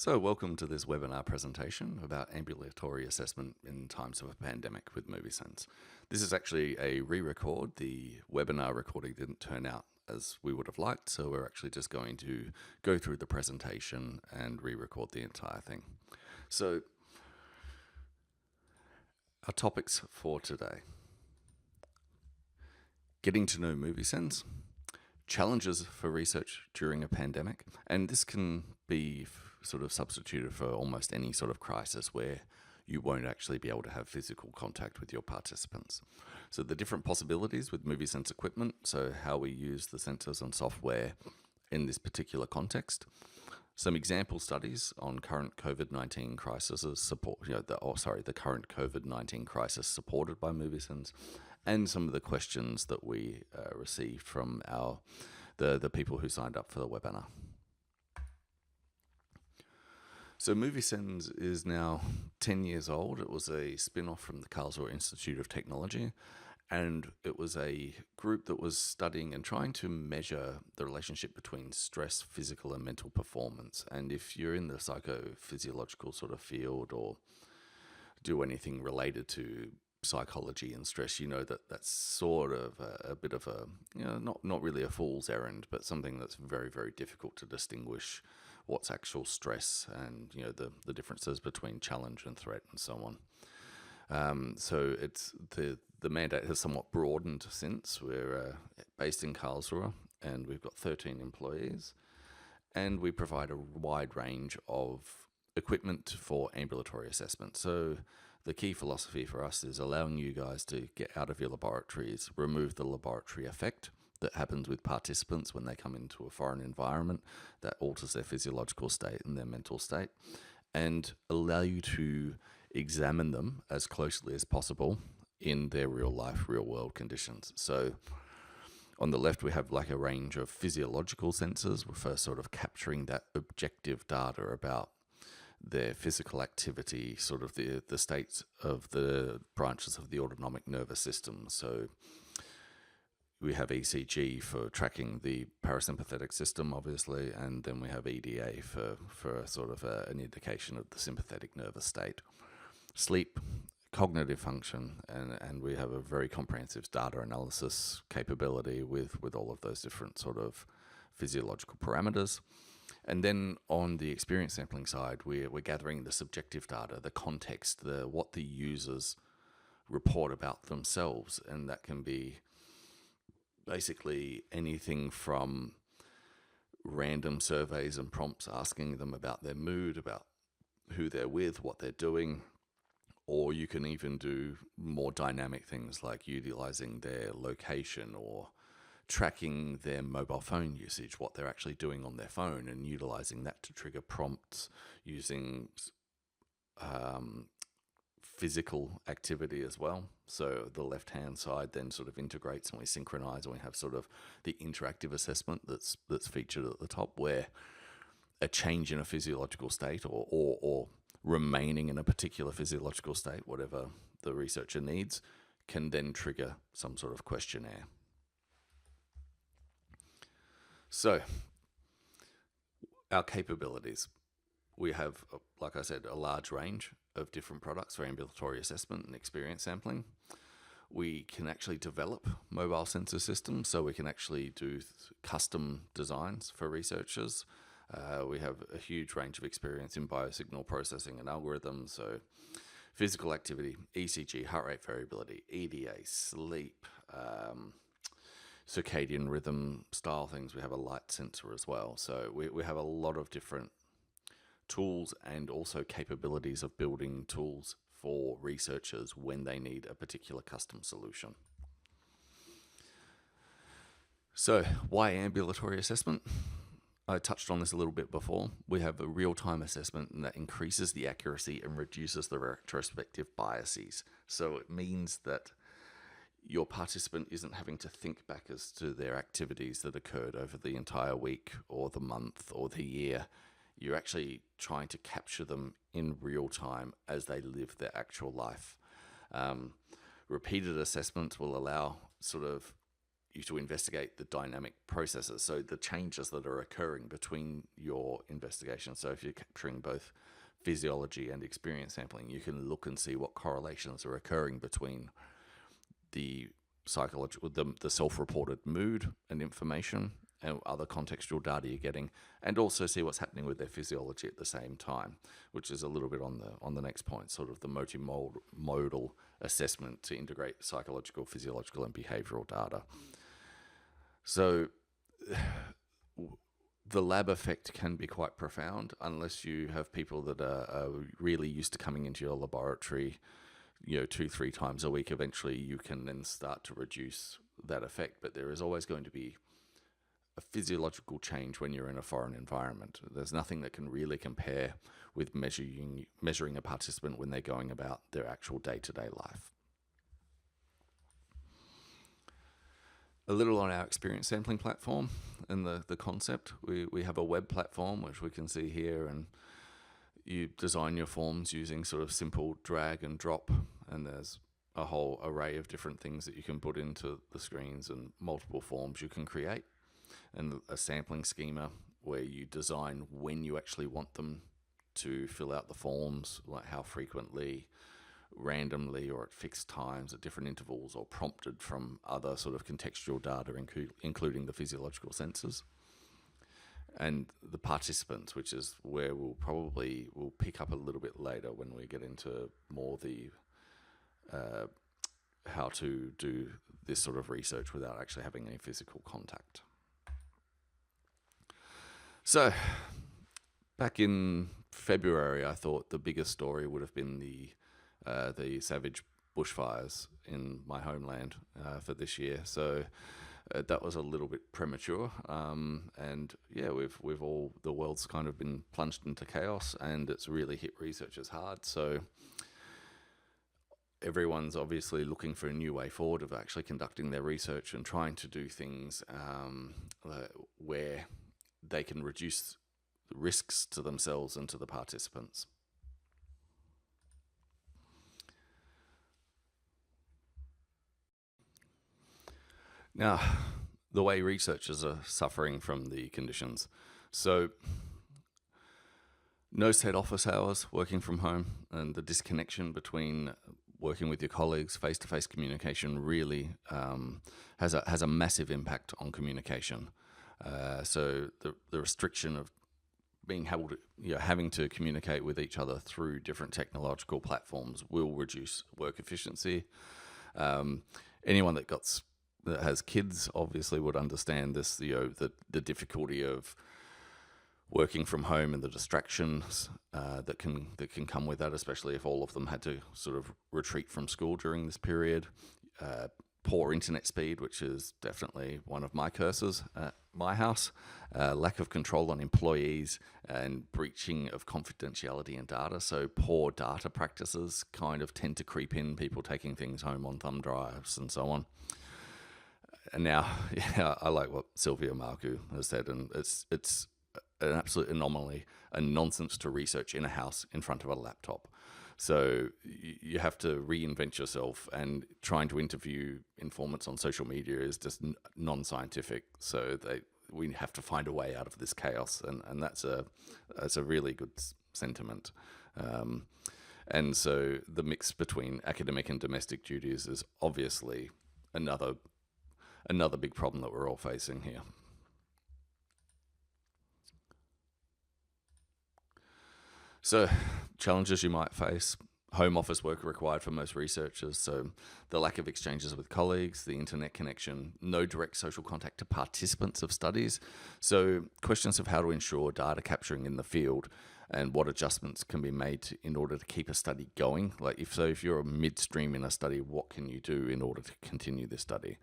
So, welcome to this webinar presentation about ambulatory assessment in times of a pandemic with movisens. This is actually a re-record. The webinar recording didn't turn out as we would have liked, so we're actually just going to go through the presentation and re-record the entire thing. So, our topics for today: getting to know movisens, challenges for research during a pandemic, and this can be sort of substituted for almost any sort of crisis where you won't actually be able to have physical contact with your participants. So the different possibilities with movisens equipment, so how we use the sensors and software in this particular context, some example studies on current COVID-19 crises the current COVID-19 crisis supported by movisens, and some of the questions that we received from the people who signed up for the webinar. So movisens is now 10 years old. It was a spin-off from the Karlsruhe Institute of Technology, and it was a group that was studying and trying to measure the relationship between stress, physical and mental performance. And if you're in the psychophysiological sort of field or do anything related to psychology and stress, you know that that's sort of a bit of a, not really a fool's errand, but something that's very, very difficult to distinguish what's actual stress and, the differences between challenge and threat and so on. So it's the mandate has somewhat broadened since. We're based in Karlsruhe and we've got 13 employees, and we provide a wide range of equipment for ambulatory assessment. So the key philosophy for us is allowing you guys to get out of your laboratories, remove the laboratory effect that happens with participants when they come into a foreign environment that alters their physiological state and their mental state, and allow you to examine them as closely as possible in their real life, real world conditions. So on the left, we have like a range of physiological sensors. We're first sort of capturing that objective data about their physical activity, sort of the states of the branches of the autonomic nervous system. So we have ECG for tracking the parasympathetic system, obviously, and then we have EDA for sort of an indication of the sympathetic nervous state. Sleep, cognitive function, and we have a very comprehensive data analysis capability with all of those different sort of physiological parameters. And then on the experience sampling side, we're gathering the subjective data, the context, what the users report about themselves, and that can be basically anything from random surveys and prompts asking them about their mood, about who they're with, what they're doing, or you can even do more dynamic things like utilizing their location or tracking their mobile phone usage, what they're actually doing on their phone, and utilizing that to trigger prompts using physical activity as well. So the left-hand side then sort of integrates, and we synchronize, and we have sort of the interactive assessment that's featured at the top, where a change in a physiological state or remaining in a particular physiological state, whatever the researcher needs, can then trigger some sort of questionnaire. So our capabilities. We have, like I said, a large range of different products for ambulatory assessment and experience sampling. We can actually develop mobile sensor systems, so we can actually do custom designs for researchers. We have a huge range of experience in biosignal processing and algorithms, so physical activity, ECG, heart rate variability, EDA, sleep, circadian rhythm style things. We have a light sensor as well. So we have a lot of different tools and also capabilities of building tools for researchers when they need a particular custom solution. So why ambulatory assessment? I touched on this a little bit before. We have a real-time assessment, and that increases the accuracy and reduces the retrospective biases. So it means that your participant isn't having to think back as to their activities that occurred over the entire week or the month or the year. You're actually trying to capture them in real time as they live their actual life. Repeated assessments will allow sort of you to investigate the dynamic processes, so the changes that are occurring between your investigation. So if you're capturing both physiology and experience sampling, you can look and see what correlations are occurring between the psychological, the self-reported mood and information and other contextual data you're getting, and also see what's happening with their physiology at the same time, which is a little bit on the next point, sort of the multimodal assessment to integrate psychological, physiological, and behavioral data. So the lab effect can be quite profound unless you have people that are really used to coming into your laboratory, 2-3 times a week. Eventually you can then start to reduce that effect, but there is always going to be a physiological change when you're in a foreign environment. There's nothing that can really compare with measuring a participant when they're going about their actual day-to-day life. A little on our experience sampling platform and the concept. We have a web platform, which we can see here, and you design your forms using sort of simple drag and drop, and there's a whole array of different things that you can put into the screens and multiple forms you can create, and a sampling schema where you design when you actually want them to fill out the forms, like how frequently, randomly, or at fixed times at different intervals, or prompted from other sort of contextual data, including the physiological senses. And the participants, which is where we'll pick up a little bit later when we get into more the how to do this sort of research without actually having any physical contact. So back in February, I thought the biggest story would have been the savage bushfires in my homeland for this year. So that was a little bit premature, and yeah, the world's kind of been plunged into chaos, and it's really hit researchers hard. So everyone's obviously looking for a new way forward of actually conducting their research and trying to do things where they can reduce risks to themselves and to the participants. Now, the way researchers are suffering from the conditions. So, no set office hours, working from home, and the disconnection between working with your colleagues, face-to-face communication really has a massive impact on communication. So the restriction of being able to, having to communicate with each other through different technological platforms will reduce work efficiency. Anyone that has kids obviously would understand this, the difficulty of working from home and the distractions that can come with that, especially if all of them had to sort of retreat from school during this period. Poor internet speed, which is definitely one of my curses at my house. Lack of control on employees and breaching of confidentiality and data. So poor data practices kind of tend to creep in, people taking things home on thumb drives and so on. And now, I like what Sylvia Marku has said, and it's an absolute anomaly and nonsense to research in a house in front of a laptop. So you have to reinvent yourself, and trying to interview informants on social media is just non-scientific. So we have to find a way out of this chaos, and that's a really good sentiment. And so the mix between academic and domestic duties is obviously another big problem that we're all facing here. So, challenges you might face: home office work required for most researchers, so the lack of exchanges with colleagues, the internet connection, no direct social contact to participants of studies. So questions of how to ensure data capturing in the field and what adjustments can be made in order to keep a study going. Like if you're midstream in a study, what can you do in order to continue this study?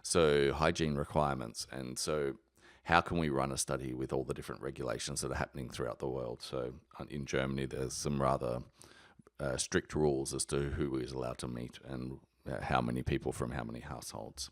So hygiene requirements, and so how can we run a study with all the different regulations that are happening throughout the world? So in Germany, there's some rather strict rules as to who is allowed to meet and how many people from how many households.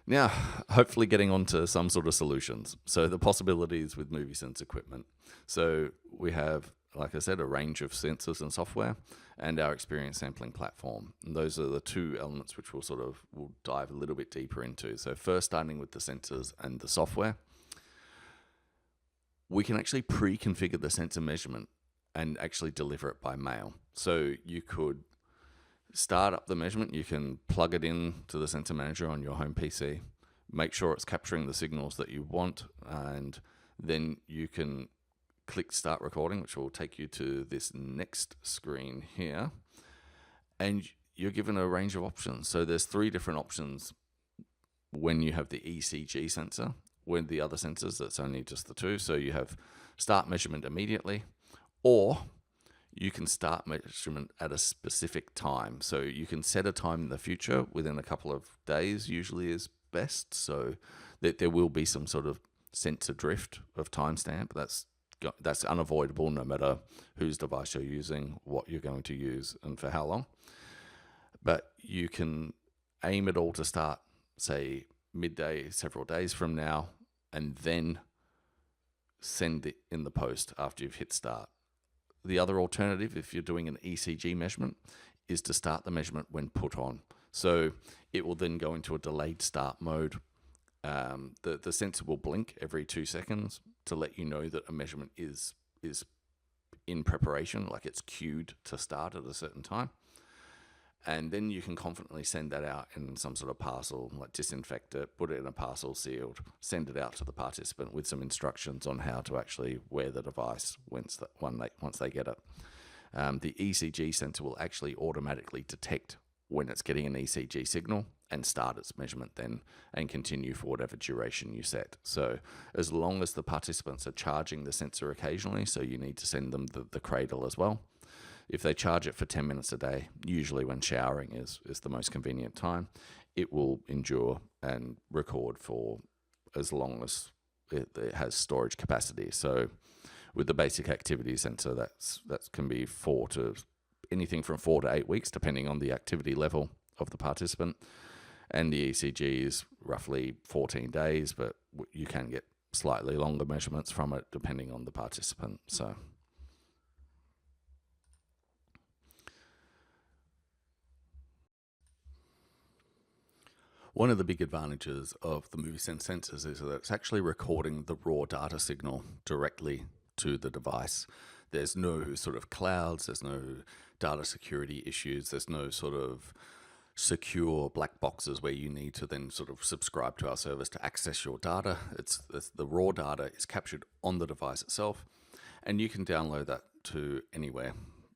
Now, hopefully getting on to some sort of solutions. So the possibilities with movisens equipment. So we have like I said, a range of sensors and software, and our experience sampling platform. And those are the two elements which we'll dive a little bit deeper into. So first, starting with the sensors and the software, we can actually pre-configure the sensor measurement and actually deliver it by mail. So you could start up the measurement, you can plug it in to the sensor manager on your home PC, make sure it's capturing the signals that you want, and then you can click start recording, which will take you to this next screen here, and you're given a range of options. So there's 3 different options when you have the ECG sensor. With the other sensors, that's only just the 2. So you have start measurement immediately, or you can start measurement at a specific time. So you can set a time in the future within a couple of days, usually is best, so that there will be some sort of sensor drift of timestamp. That's unavoidable no matter whose device you're using, what you're going to use, and for how long. But you can aim it all to start, say, midday, several days from now, and then send it in the post after you've hit start. The other alternative, if you're doing an ECG measurement, is to start the measurement when put on. So it will then go into a delayed start mode. The sensor will blink every 2 seconds to let you know that a measurement is in preparation, like it's queued to start at a certain time. And then you can confidently send that out in some sort of parcel, like disinfect it, put it in a parcel sealed, send it out to the participant with some instructions on how to actually wear the device once they get it. The ECG sensor will actually automatically detect when it's getting an ECG signal and start its measurement then and continue for whatever duration you set. So as long as the participants are charging the sensor occasionally, so you need to send them the cradle as well. If they charge it for 10 minutes a day, usually when showering is the most convenient time, it will endure and record for as long as it has storage capacity. So with the basic activity sensor, that can be anything from 4 to 8 weeks, depending on the activity level of the participant. And the ECG is roughly 14 days, but you can get slightly longer measurements from it depending on the participant. So one of the big advantages of the movisens sensors is that it's actually recording the raw data signal directly to the device. There's no sort of clouds, there's no data security issues, there's no sort of secure black boxes where you need to then sort of subscribe to our service to access your data. It's the raw data is captured on the device itself, and you can download that to anywhere.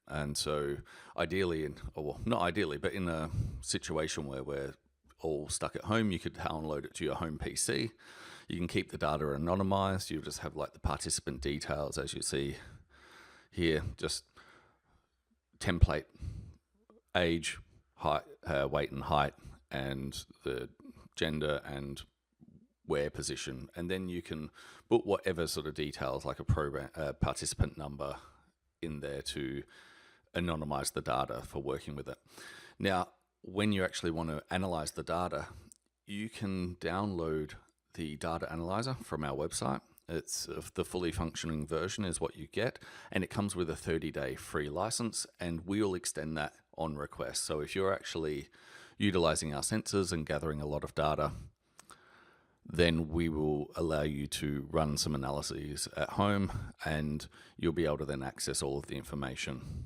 And so ideally, not ideally, but in a situation where we're all stuck at home, you could download it to your home PC. You can keep the data anonymized. You just have like the participant details, as you see here, just template, age, height, weight and height, and the gender and wear position. And then you can put whatever sort of details, like a participant number in there to anonymize the data for working with it. Now, when you actually want to analyze the data, you can download the data analyzer from our website. It's the fully functioning version is what you get, and it comes with a 30-day free license, and we'll extend that on request. So if you're actually utilizing our sensors and gathering a lot of data, then we will allow you to run some analyses at home, and you'll be able to then access all of the information.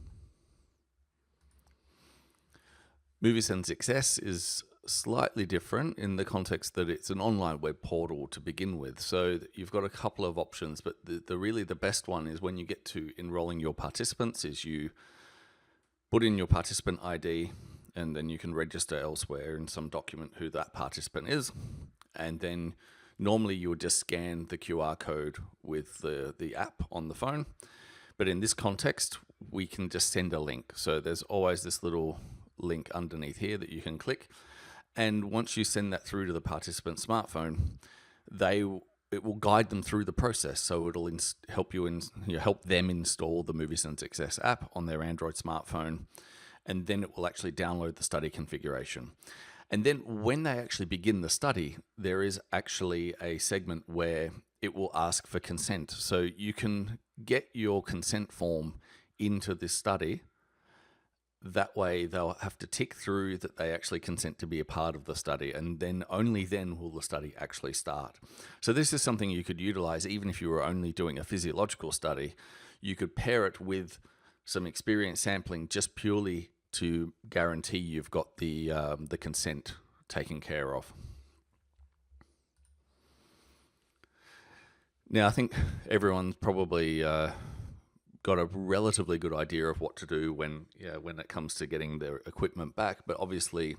movisens XS is slightly different in the context that it's an online web portal to begin with. So you've got a couple of options, but really the best one is when you get to enrolling your participants is you put in your participant ID, and then you can register elsewhere in some document who that participant is. And then normally you would just scan the QR code with the app on the phone. But in this context, we can just send a link. So there's always this little link underneath here that you can click. And once you send that through to the participant's smartphone, it will guide them through the process. So it'll help them install the movisens XS app on their Android smartphone, and then it will actually download the study configuration. And then when they actually begin the study, there is actually a segment where it will ask for consent. So you can get your consent form into this study. That way they'll have to tick through that they actually consent to be a part of the study, and then only then will the study actually start. So this is something you could utilize even if you were only doing a physiological study. You could pair it with some experience sampling just purely to guarantee you've got the consent taken care of. Now, I think everyone's probably got a relatively good idea of what to do when it comes to getting their equipment back, but obviously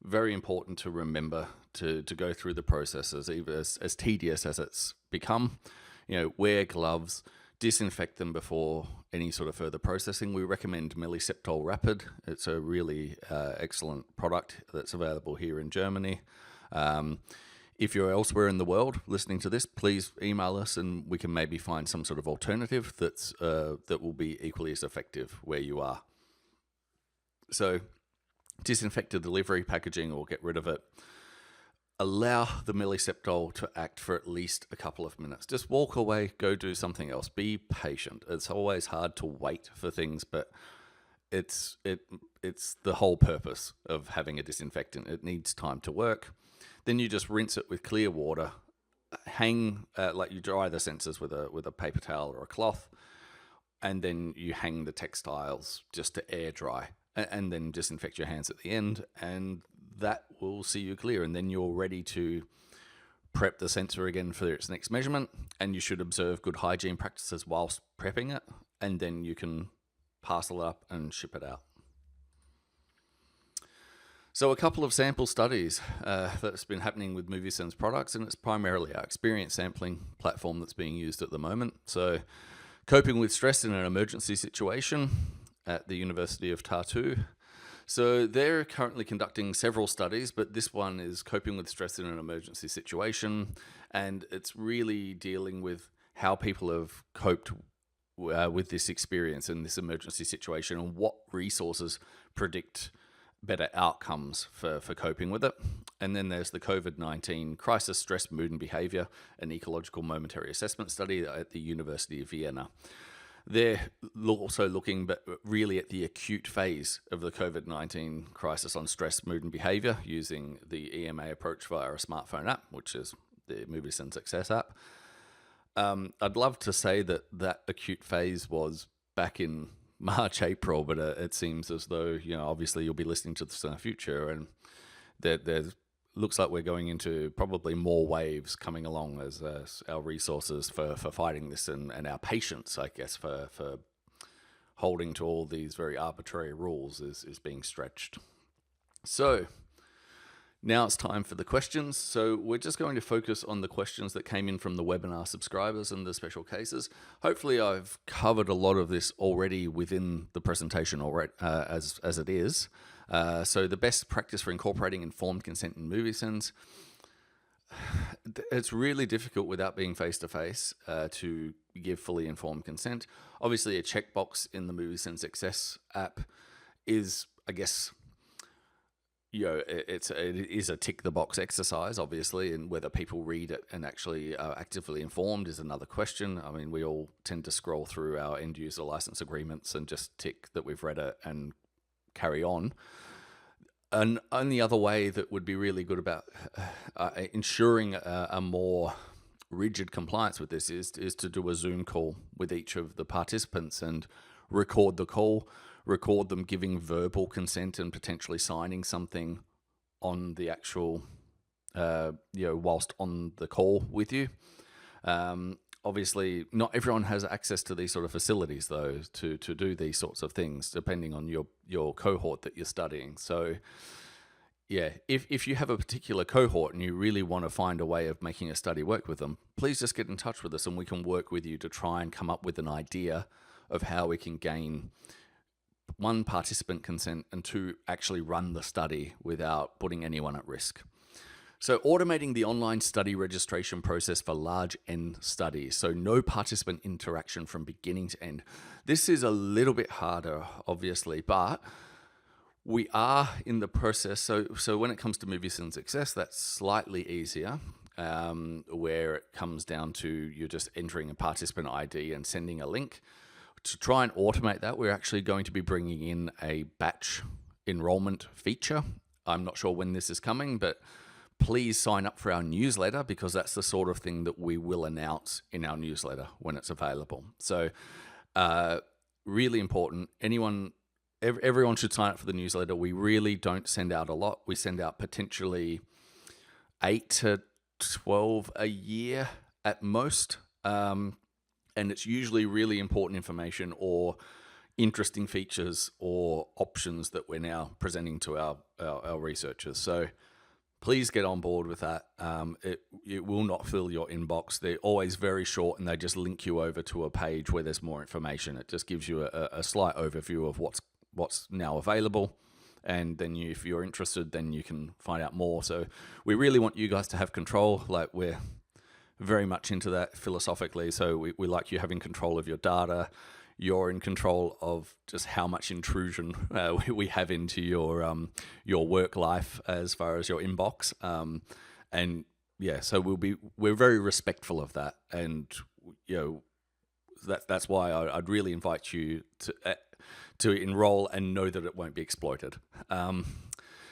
very important to remember to go through the processes, even as tedious as it's become. Wear gloves, disinfect them before any sort of further processing. We recommend Milliseptol Rapid. It's a really excellent product that's available here in Germany. If you're elsewhere in the world listening to this, please email us and we can maybe find some sort of alternative that will be equally as effective where you are. So disinfect the delivery packaging or get rid of it. Allow the Milliseptol to act for at least a couple of minutes. Just walk away, go do something else. Be patient. It's always hard to wait for things, but it's the whole purpose of having a disinfectant. It needs time to work. Then you just rinse it with clear water, hang, like you dry the sensors with a paper towel or a cloth, and then you hang the textiles just to air dry, and then disinfect your hands at the end, and that will see you clear. And then you're ready to prep the sensor again for its next measurement, and you should observe good hygiene practices whilst prepping it, and then you can parcel it up and ship it out. So a couple of sample studies that's been happening with movisens products, and it's primarily our experience sampling platform that's being used at the moment. So coping with stress in an emergency situation at the University of Tartu. So they're currently conducting several studies, but this one is coping with stress in an emergency situation, and it's really dealing with how people have coped with this experience in this emergency situation and what resources predict better outcomes for coping with it. And then there's the COVID-19 Crisis, Stress, Mood and Behavior, an Ecological Momentary Assessment Study at the University of Vienna. They're also looking but really at the acute phase of the COVID-19 crisis on stress, mood and behavior using the EMA approach via a smartphone app, which is the movisens Success app. I'd love to say that acute phase was back in March, April, but it seems as though, obviously you'll be listening to this in the future, and there looks like we're going into probably more waves coming along as our resources for fighting this and our patience, I guess, for holding to all these very arbitrary rules is being stretched. So now it's time for the questions. So we're just going to focus on the questions that came in from the webinar subscribers and the special cases. Hopefully I've covered a lot of this already within the presentation already, as it is. So the best practice for incorporating informed consent in movisens. It's really difficult without being face-to-face to give fully informed consent. Obviously a checkbox in the movisens Success app is, I guess, it is a tick the box exercise, obviously, and whether people read it and actually are actively informed is another question. I mean, we all tend to scroll through our end user license agreements and just tick that we've read it and carry on. And only other way that would be really good about ensuring a more rigid compliance with this is to do a Zoom call with each of the participants and record the call. Record them giving verbal consent and potentially signing something on the actual, whilst on the call with you. Obviously, not everyone has access to these sort of facilities, though, to do these sorts of things, depending on your cohort that you're studying. So, yeah, if you have a particular cohort and you really want to find a way of making a study work with them, please just get in touch with us and we can work with you to try and come up with an idea of how we can gain one, participant consent, and two, actually run the study without putting anyone at risk. So automating the online study registration process for large N studies. So no participant interaction from beginning to end. This is a little bit harder, obviously, but we are in the process. So when it comes to movisens Success, that's slightly easier. where it comes down to you're just entering a participant ID and sending a link. To try and automate that, we're actually going to be bringing in a batch enrollment feature. I'm not sure when this is coming, but please sign up for our newsletter, because that's the sort of thing that we will announce in our newsletter when it's available. So really important. Everyone should sign up for the newsletter. We really don't send out a lot. We send out potentially 8 to 12 a year at most. And it's usually really important information or interesting features or options that we're now presenting to our researchers. So please get on board with that. It will not fill your inbox. They're always very short, and they just link you over to a page where there's more information. It just gives you a slight overview of what's now available. And then if you're interested, then you can find out more. So we really want you guys to have control. Like, we're very much into that philosophically. So we like you having control of your data. You're in control of just how much intrusion we have into your work life as far as your inbox. And yeah, so we're very respectful of that. And that's why I'd really invite you to enroll and know that it won't be exploited.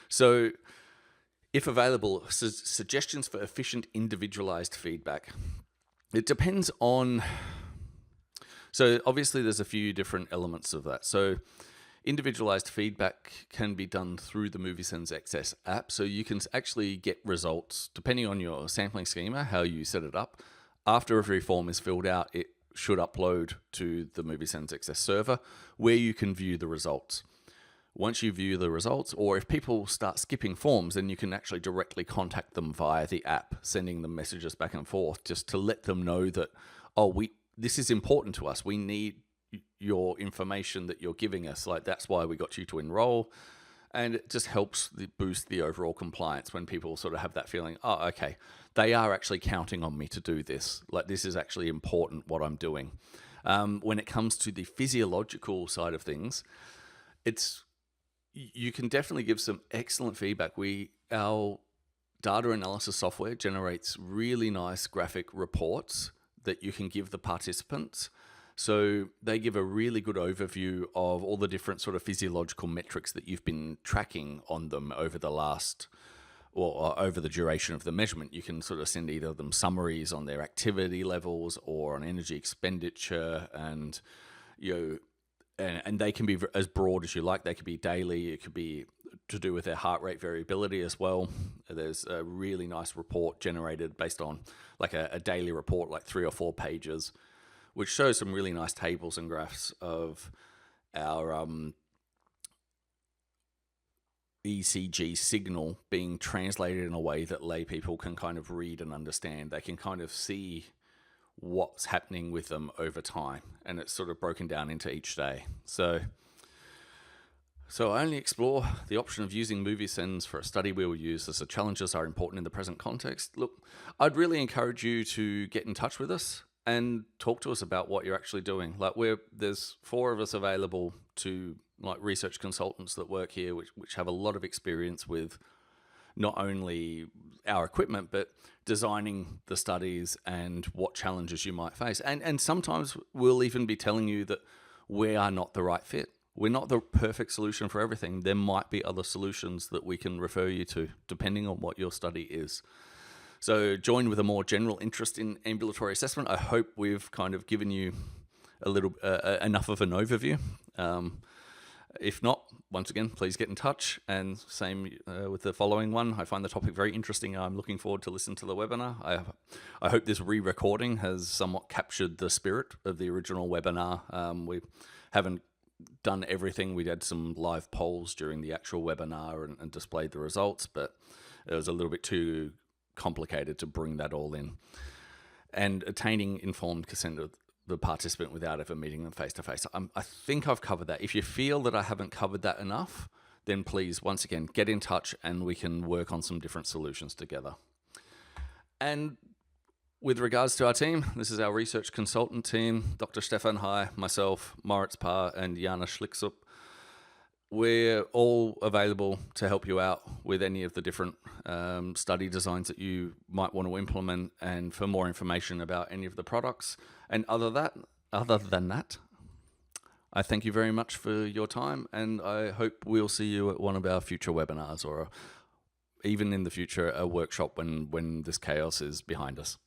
So if available, suggestions for efficient individualized feedback. It depends on... So obviously there's a few different elements of that. So individualized feedback can be done through the movisens XS app. So you can actually get results depending on your sampling schema, how you set it up. After every form is filled out, it should upload to the movisens XS server where you can view the results. Once you view the results, or if people start skipping forms, then you can actually directly contact them via the app, sending them messages back and forth just to let them know that, this is important to us. We need your information that you're giving us. Like, that's why we got you to enroll. And it just helps boost the overall compliance when people sort of have that feeling, okay, they are actually counting on me to do this. Like, this is actually important, what I'm doing. When it comes to the physiological side of things, you can definitely give some excellent feedback. Our data analysis software generates really nice graphic reports that you can give the participants. So they give a really good overview of all the different sort of physiological metrics that you've been tracking on them over the over the duration of the measurement. You can sort of send either of them summaries on their activity levels or on energy expenditure, and and they can be as broad as you like. They could be daily. It could be to do with their heart rate variability as well. There's a really nice report generated based on like a daily report, like 3 or 4 pages, which shows some really nice tables and graphs of our ECG signal being translated in a way that lay people can kind of read and understand. They can kind of see what's happening with them over time, and it's sort of broken down into each day. So I only explore the option of using movisens for a study we will use as the challenges are important in the present context. Look, I'd really encourage you to get in touch with us and talk to us about what you're actually doing. Like, there's 4 of us available to like research consultants that work here, which have a lot of experience with not only our equipment, but designing the studies and what challenges you might face. And sometimes we'll even be telling you that we are not the right fit. We're not the perfect solution for everything. There might be other solutions that we can refer you to, depending on what your study is. So join with a more general interest in ambulatory assessment. I hope we've kind of given you a little enough of an overview. If not, once again, please get in touch. And same with the following one. I find the topic very interesting. I'm looking forward to listen to the webinar. I hope this re-recording has somewhat captured the spirit of the original webinar. We haven't done everything. We had some live polls during the actual webinar and displayed the results, but it was a little bit too complicated to bring that all in. And attaining informed consent of the participant without ever meeting them face to face. I think I've covered that. If you feel that I haven't covered that enough, then please, once again, get in touch and we can work on some different solutions together. And with regards to our team, this is our research consultant team, Dr. Stefan Hai, myself, Moritz Paar, and Jana Schlicksup. We're all available to help you out with any of the different study designs that you might want to implement, and for more information about any of the products. And other than that, I thank you very much for your time, and I hope we'll see you at one of our future webinars, or even in the future a workshop when this chaos is behind us.